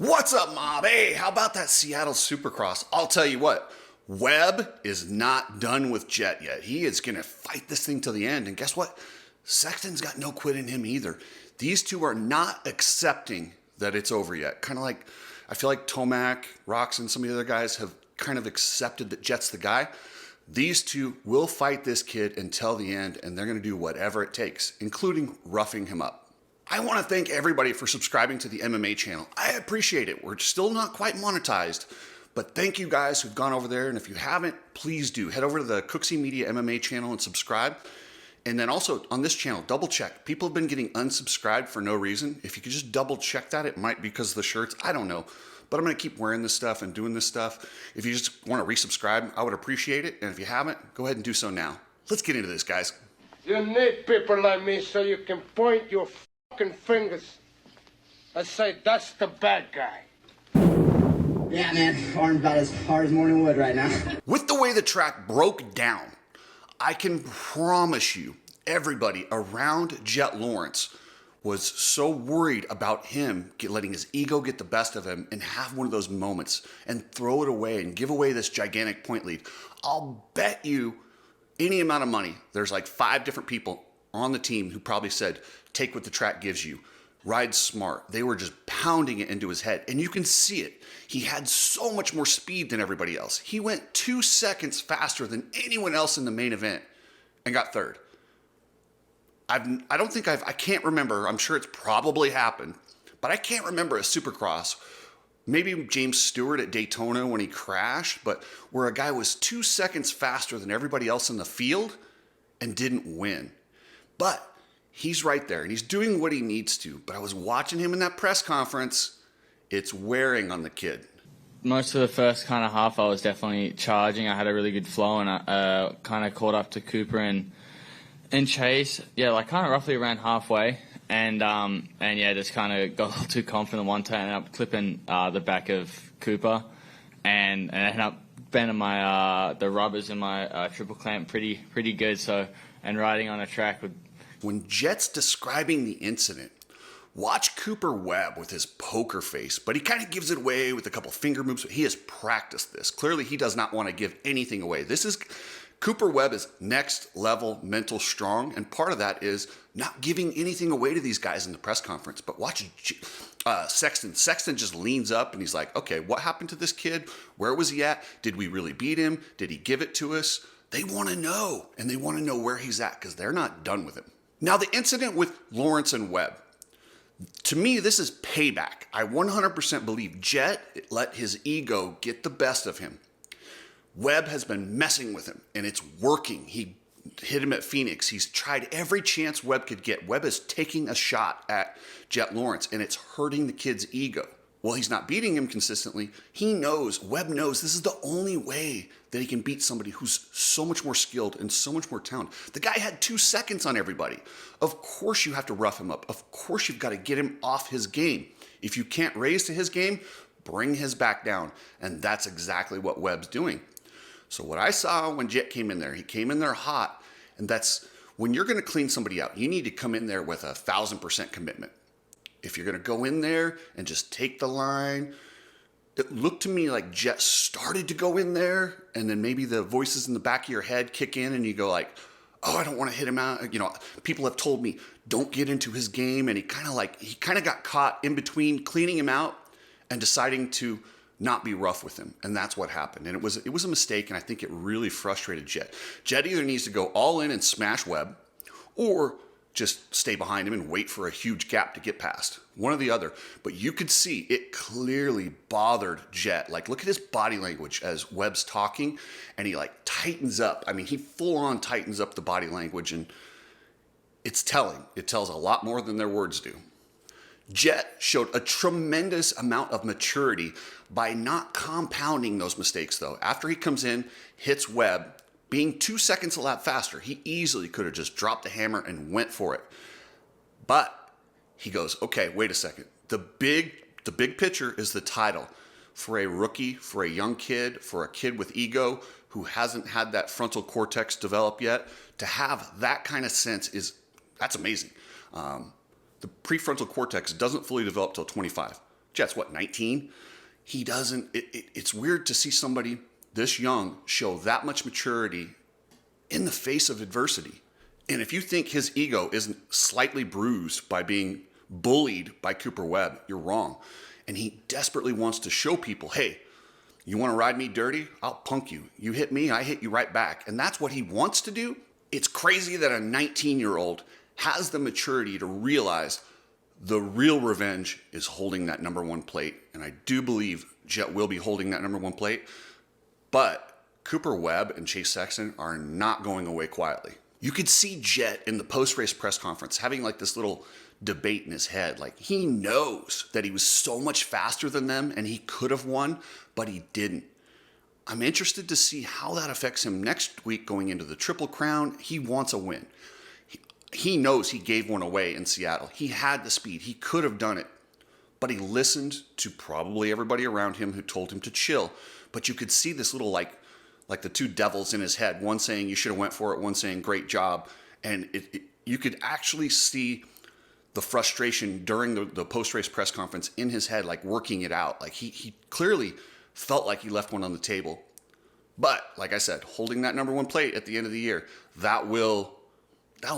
What's up, mob? Hey, how about that Seattle Supercross? I'll tell you what, Webb is not done with Jett yet. He is going to fight this thing till the end. And guess what? Sexton's got no quit in him either. These two are not accepting that it's over yet. Kind of like, I feel like Tomac, Rox, and some of the other guys have kind of accepted that Jett's the guy. These two will fight this kid until the end, and they're going to do whatever it takes, including roughing him up. I want to thank everybody for subscribing to the MMA channel. I appreciate it. We're still not quite monetized, but thank you guys who've gone over there. And if you haven't, please do. Head over to the Cooksey Media MMA channel and subscribe. And then also on this channel, double check. People have been getting unsubscribed for no reason. If you could just double check that, it might be because of the shirts. I don't know. But I'm going to keep wearing this stuff and doing this stuff. If you just want to resubscribe, I would appreciate it. And if you haven't, go ahead and do so now. Let's get into this, guys. You need people like me so you can point your fucking fingers and say, that's the bad guy. Yeah, man, arm's about as hard as morning wood right now. With the way the track broke down, I can promise you everybody around Jett Lawrence was so worried about him letting his ego get the best of him and have one of those moments and throw it away and give away this gigantic point lead. I'll bet you any amount of money, there's like 5 different people on the team who probably said, take what the track gives you. Ride smart. They were just pounding it into his head. And you can see it. He had so much more speed than everybody else. He went 2 seconds faster than anyone else in the main event and got third. I can't remember. I'm sure it's probably happened, but I can't remember a Supercross. Maybe James Stewart at Daytona when he crashed, but where a guy was 2 seconds faster than everybody else in the field and didn't win. But he's right there, and he's doing what he needs to. But I was watching him in that press conference. It's wearing on the kid. Most of the first kind of half, I was definitely charging. I had a really good flow, and I kind of caught up to Cooper and Chase. Yeah, like kind of roughly around halfway. And yeah, just kind of got a little too confident one time. Ended up clipping the back of Cooper, and ended up bending my the rubbers in my triple clamp pretty good. So, and riding on a track would. When Jett's describing the incident, watch Cooper Webb with his poker face, but he kind of gives it away with a couple finger moves. He has practiced this. Clearly, he does not want to give anything away. Cooper Webb is next level mental strong, and part of that is not giving anything away to these guys in the press conference. But watch Sexton. Sexton just leans up and he's like, okay, what happened to this kid? Where was he at? Did we really beat him? Did he give it to us? They want to know, and they want to know where he's at because they're not done with him. Now, the incident with Lawrence and Webb, to me, this is payback. I 100% believe Jett let his ego get the best of him. Webb has been messing with him, and it's working. He hit him at Phoenix. He's tried every chance Webb could get. Webb is taking a shot at Jett Lawrence, and it's hurting the kid's ego. Well, he's not beating him consistently. Webb knows this is the only way that he can beat somebody who's so much more skilled and so much more talented. The guy had 2 seconds on everybody. Of course you have to rough him up. Of course you've got to get him off his game. If you can't raise to his game, bring his back down. And that's exactly what Webb's doing. So what I saw when Jett came in there, he came in there hot. And that's when you're going to clean somebody out, you need to come in there with 1,000% commitment. If you're going to go in there and just take the line, it looked to me like Jett started to go in there, and then maybe the voices in the back of your head kick in, and you go like, oh, I don't want to hit him out. You know, people have told me, don't get into his game, and he kind of got caught in between cleaning him out and deciding to not be rough with him, and that's what happened. And it was a mistake, and I think it really frustrated Jett. Jett either needs to go all in and smash Webb, or just stay behind him and wait for a huge gap to get past. One or the other. But you could see it clearly bothered Jett. Like, look at his body language as Webb's talking, and he like tightens up. I mean, he full on tightens up the body language, and it's telling. It tells a lot more than their words do. Jett showed a tremendous amount of maturity by not compounding those mistakes, though. After he comes in, hits Webb, being 2 seconds a lap faster, he easily could have just dropped the hammer and went for it. But he goes, okay, wait a second. The big picture is the title. For a rookie, for a young kid, for a kid with ego who hasn't had that frontal cortex develop yet, to have that kind of sense that's amazing. The prefrontal cortex doesn't fully develop till 25. Jett's what, 19? He doesn't, it's weird to see somebody this young show that much maturity in the face of adversity. And if you think his ego isn't slightly bruised by being bullied by Cooper Webb, you're wrong. And he desperately wants to show people, hey, you want to ride me dirty? I'll punk you. You hit me, I hit you right back. And that's what he wants to do. It's crazy that a 19-year-old has the maturity to realize the real revenge is holding that number one plate. And I do believe Jett will be holding that number one plate. But Cooper Webb and Chase Sexton are not going away quietly. You could see Jett in the post-race press conference having like this little debate in his head. Like, he knows that he was so much faster than them and he could have won, but he didn't. I'm interested to see how that affects him next week going into the Triple Crown. He wants a win. He knows he gave one away in Seattle. He had the speed. He could have done it, but he listened to probably everybody around him who told him to chill. But you could see this little like the two devils in his head, one saying you should have went for it, one saying great job. And you could actually see the frustration during the post-race press conference in his head, like working it out. Like he clearly felt like he left one on the table. But like I said, holding that number one plate at the end of the year, that'll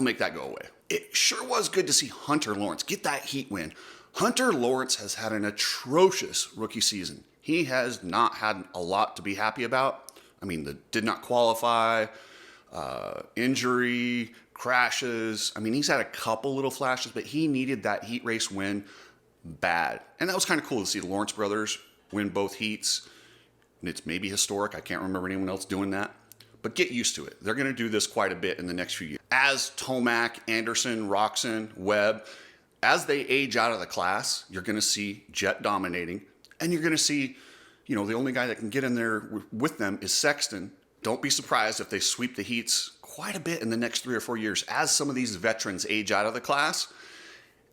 make that go away. It sure was good to see Hunter Lawrence get that heat win. Hunter Lawrence has had an atrocious rookie season. He has not had a lot to be happy about. I mean, did not qualify, injury, crashes. I mean, he's had a couple little flashes, but he needed that heat race win bad. And that was kind of cool to see the Lawrence brothers win both heats. And it's maybe historic. I can't remember anyone else doing that. But get used to it. They're going to do this quite a bit in the next few years. As Tomac, Anderson, Roczen, Webb, as they age out of the class, you're going to see Jett dominating. And you're going to see, the only guy that can get in there with them is Sexton. Don't be surprised if they sweep the heats quite a bit in the next 3 or 4 years as some of these veterans age out of the class.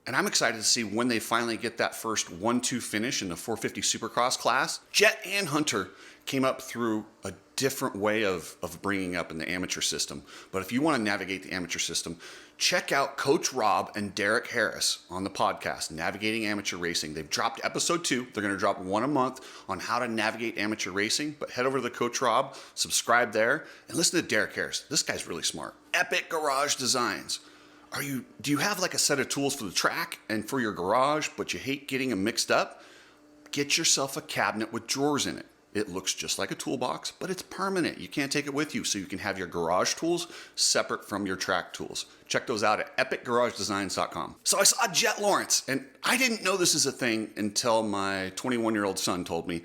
And I'm excited to see when they finally get that first 1-2 finish in the 450 Supercross class. Jett and Hunter came up through a different way of bringing up in the amateur system. But if you want to navigate the amateur system, check out Coach Rob and Derek Harris on the podcast, Navigating Amateur Racing. They've dropped episode 2. They're going to drop one a month on how to navigate amateur racing. But head over to the Coach Rob, subscribe there, and listen to Derek Harris. This guy's really smart. Epic Garage Designs. Do you have like a set of tools for the track and for your garage, but you hate getting them mixed up? Get yourself a cabinet with drawers in it. It looks just like a toolbox, but it's permanent. You can't take it with you, so you can have your garage tools separate from your track tools. Check those out at epicgaragedesigns.com. So I saw Jett Lawrence, and I didn't know this is a thing until my 21-year-old son told me.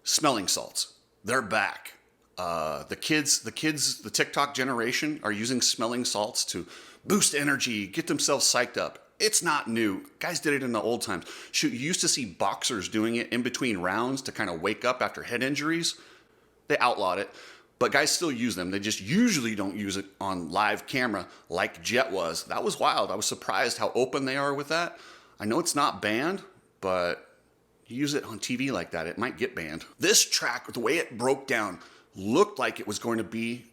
Smelling salts. They're back. The kids, the TikTok generation are using smelling salts to boost energy, get themselves psyched up. It's not new. Guys did it in the old times. Shoot, you used to see boxers doing it in between rounds to kind of wake up after head injuries. They outlawed it, but guys still use them. They just usually don't use it on live camera like Jett was. That was wild. I was surprised how open they are with that. I know it's not banned, but you use it on TV like that, it might get banned. This track, the way it broke down, looked like it was going to be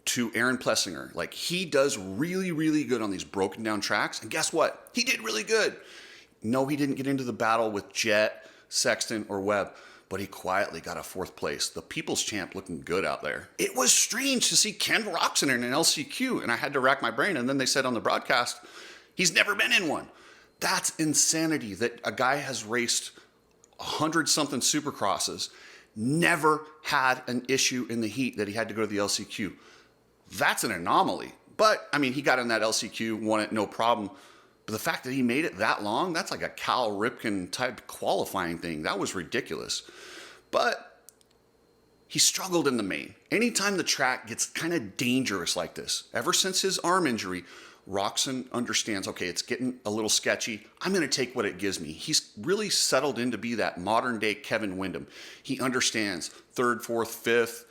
to Aaron Plessinger. Like, he does really, really good on these broken down tracks. And guess what? He did really good. No, he didn't get into the battle with Jett, Sexton, or Webb, but he quietly got a 4th place. The People's Champ looking good out there. It was strange to see Ken Roczen in an LCQ, and I had to rack my brain. And then they said on the broadcast, he's never been in one. That's insanity that a guy has raced 100-something Supercrosses, never had an issue in the heat that he had to go to the LCQ. That's an anomaly. But, I mean, he got in that LCQ, won it, no problem. But the fact that he made it that long, that's like a Cal Ripken type qualifying thing. That was ridiculous. But he struggled in the main. Anytime the track gets kind of dangerous like this, ever since his arm injury, Roczen understands, okay, it's getting a little sketchy. I'm going to take what it gives me. He's really settled in to be that modern day Kevin Windham. He understands 3rd, 4th, 5th.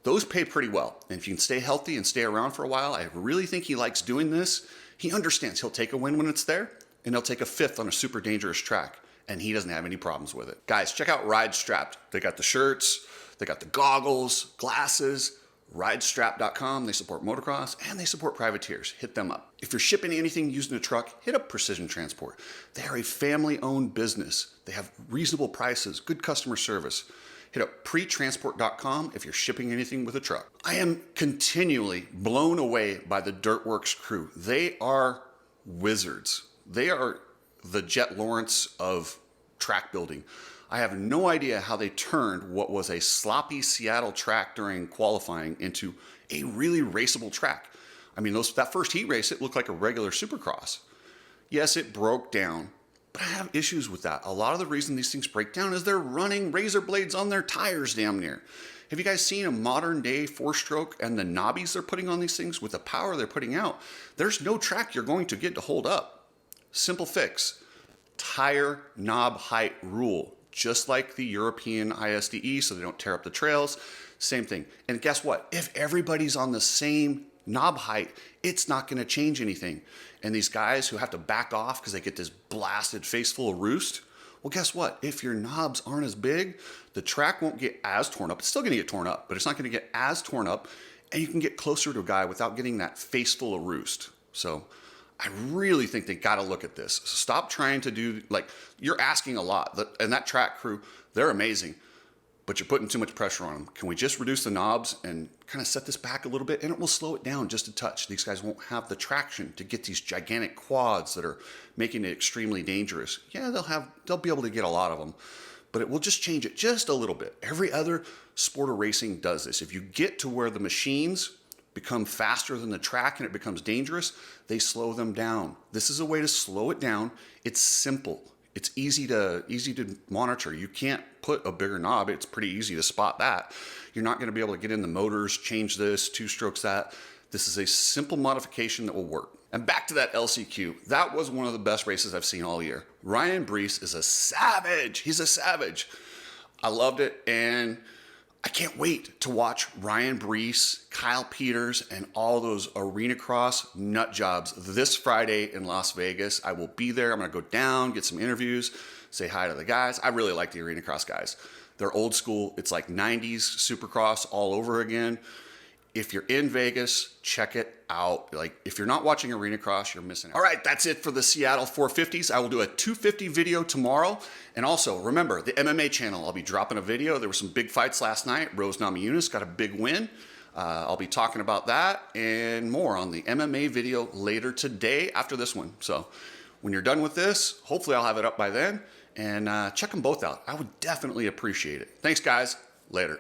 Those pay pretty well. And if you can stay healthy and stay around for a while, I really think he likes doing this. He understands he'll take a win when it's there, and he'll take a 5th on a super dangerous track, and he doesn't have any problems with it. Guys, check out Ride Strapped. They got the shirts, they got the goggles, glasses. Ridestrap.com, they support motocross, and they support privateers. Hit them up. If you're shipping anything using a truck, hit up Precision Transport. They are a family-owned business. They have reasonable prices, good customer service. Hit up pretransport.com if you're shipping anything with a truck. I am continually blown away by the Dirtworks crew. They are wizards. They are the Jett Lawrence of track building. I have no idea how they turned what was a sloppy Seattle track during qualifying into a really raceable track. I mean, that first heat race, it looked like a regular Supercross. Yes, it broke down, but I have issues with that. A lot of the reason these things break down is they're running razor blades on their tires damn near. Have you guys seen a modern day 4-stroke and the knobbies they're putting on these things with the power they're putting out? There's no track you're going to get to hold up. Simple fix. Tire knob height rule. Just like the European ISDE, so they don't tear up the trails. Same thing. And guess what? If everybody's on the same knob height, it's not going to change anything. And these guys who have to back off because they get this blasted face full of roost, well, guess what? If your knobs aren't as big, the track won't get as torn up. It's still going to get torn up, but it's not going to get as torn up, and you can get closer to a guy without getting that face full of roost. So I really think they got to look at this. Stop trying to do, like, you're asking a lot. And that track crew, they're amazing, but you're putting too much pressure on them. Can we just reduce the knobs and kind of set this back a little bit, and it will slow it down just a touch. These guys won't have the traction to get these gigantic quads that are making it extremely dangerous. Yeah, they'll be able to get a lot of them, but it will just change it just a little bit. Every other sport of racing does this. If you get to where the machines become faster than the track and it becomes dangerous, they slow them down. This is a way to slow it down. It's simple. It's easy to monitor. You can't put a bigger knob. It's pretty easy to spot that. You're not going to be able to get in the motors, change this, 2-strokes that. This is a simple modification that will work. And back to that LCQ. That was one of the best races I've seen all year. Ryan Brees is a savage. He's a savage. I loved it, and I can't wait to watch Ryan Brees, Kyle Peters, and all those arena cross nut jobs this Friday in Las Vegas. I will be there. I'm going to go down, get some interviews, say hi to the guys. I really like the arena cross guys. They're old school. It's like 90s Supercross all over again. If you're in Vegas, check it out. Like, if you're not watching Arena Cross, you're missing out. All right, that's it for the Seattle 450s. I will do a 250 video tomorrow. And also, remember, the MMA channel, I'll be dropping a video. There were some big fights last night. Rose Namajunas got a big win. I'll be talking about that and more on the MMA video later today after this one. So when you're done with this, hopefully I'll have it up by then. And check them both out. I would definitely appreciate it. Thanks, guys. Later.